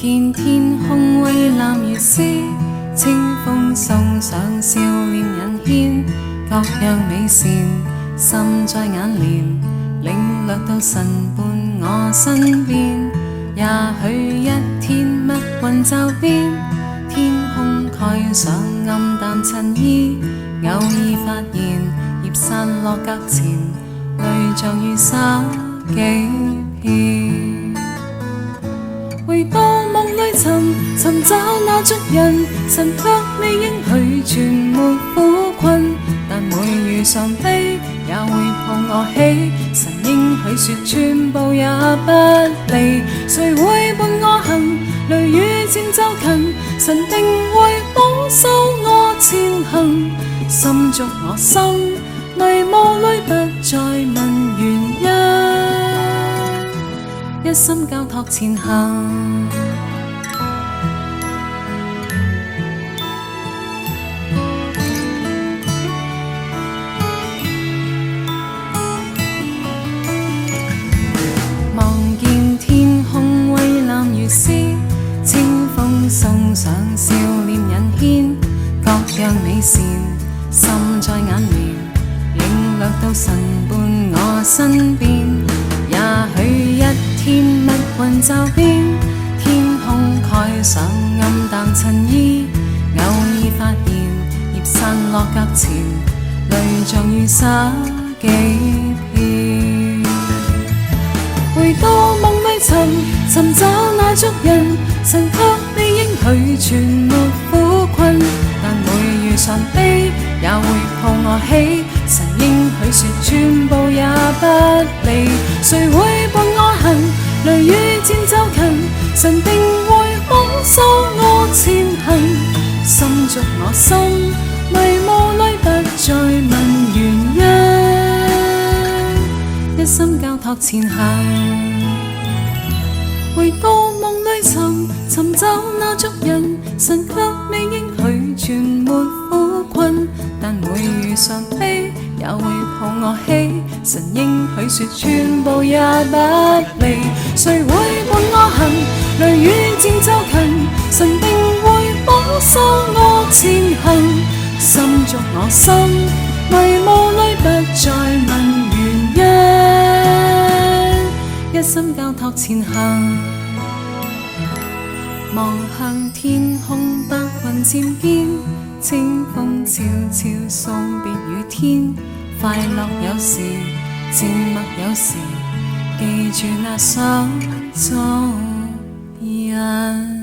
見天空蔚藍如絲，清風送上笑臉引牽，各樣美善滲在眼簾，領略到神伴我身邊。也許一天密雲罩邊，天空蓋上暗淡襯衣，偶爾發現葉散落腳前，淚像雨灑幾片。回到夢裏尋找那足印，神卻未應許全沒苦困，但每遇上悲也會抱我起。神應許說全部也不離，誰會伴我行？雷雨漸就近，神定會保守我前行。心觸我心，迷霧裏不再問原因，一心交託前行。望見天空蔚藍如絲，清風送上笑臉引牽，各樣美善滲在眼簾，領略到神伴我身邊。也許一天密雲罩邊，天空蓋上暗淡襯衣，偶爾發現葉散落腳前，淚像雨灑幾片。回到夢裏尋找那足印，神卻未應許全沒苦困，但每遇上悲也會抱我起。神應許說全部也不離，誰會伴我行？雷雨漸就近，神定會保守我前行。心觸我心，迷霧裏不再問原因，一心交託前行。回到夢裏尋找那足印，神卻未應許全沒苦困，但每遇上悲也會抱我起。神應許說全部也不離，誰會伴我行？雷雨漸就近，神定會保守我前行。心觸我心，迷霧裏不再問原因，一心交託前行。望向天空白雲漸見，清風悄悄送別雨天。快樂有時，靜默有時，記住那想做人。